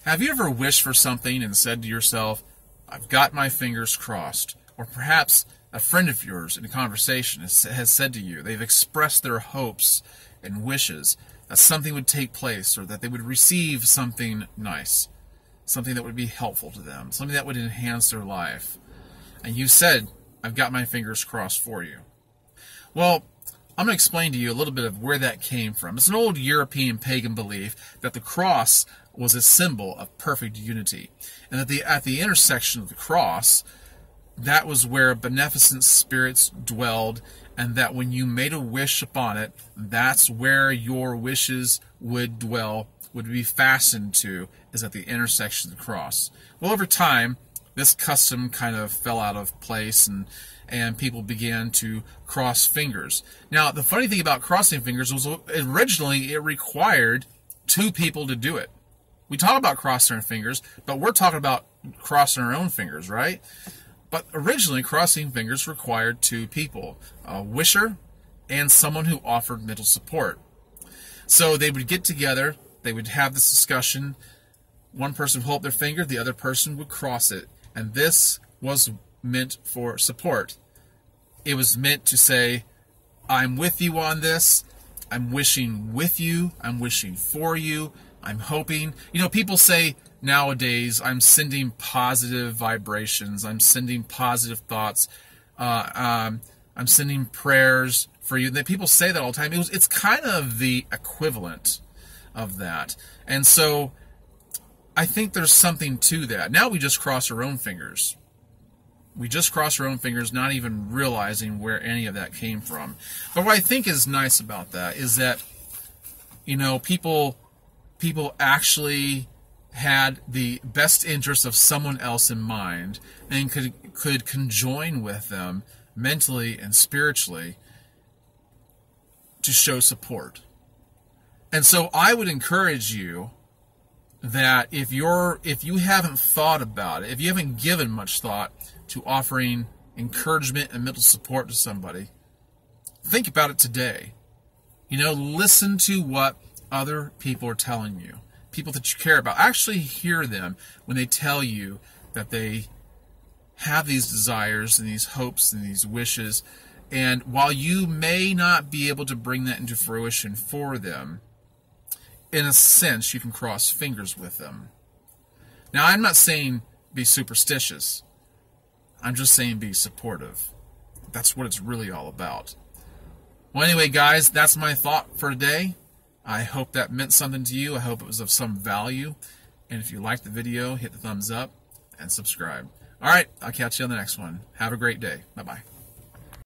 Have you ever wished for something and said to yourself, I've got my fingers crossed? Or perhaps a friend of yours in a conversation has said to you, they've expressed their hopes and wishes that something would take place or that they would receive something nice, something that would be helpful to them, something that would enhance their life. And you said, I've got my fingers crossed for you. Well, I'm going to explain to you a little bit of where that came from. It's an old European pagan belief that the cross was a symbol of perfect unity, and that at the intersection of the cross, that was where beneficent spirits dwelled, and that when you made a wish upon it, that's where your wishes would dwell, would be fastened to, is at the intersection of the cross. Well, over time, this custom kind of fell out of place, and people began to cross fingers. Now, the funny thing about crossing fingers was originally it required two people to do it. We talk about crossing our fingers, but we're talking about crossing our own fingers, right? But originally, crossing fingers required two people, a wisher and someone who offered mental support. So they would get together, they would have this discussion, one person would hold up their finger, the other person would cross it, and this was meant for support. It was meant to say, I'm with you on this, I'm wishing with you, I'm wishing for you, I'm hoping. You know, people say nowadays, I'm sending positive vibrations, I'm sending positive thoughts, I'm sending prayers for you. People say that all the time. It's kind of the equivalent of that. And so I think there's something to that. Now we just cross our own fingers. We just cross our own fingers, not even realizing where any of that came from. But what I think is nice about that is that, you know, people actually had the best interest of someone else in mind and could conjoin with them mentally and spiritually to show support. And so I would encourage you that if you haven't thought about it, if you haven't given much thought to offering encouragement and mental support to somebody, think about it today. You know, listen to what other people are telling you. People that you care about. Actually hear them when they tell you that they have these desires and these hopes and these wishes. And while you may not be able to bring that into fruition for them, in a sense, you can cross fingers with them. Now, I'm not saying be superstitious. I'm just saying be supportive. That's what it's really all about. Well, anyway, guys, that's my thought for today. I hope that meant something to you. I hope it was of some value. And if you liked the video, hit the thumbs up and subscribe. All right, I'll catch you on the next one. Have a great day. Bye-bye.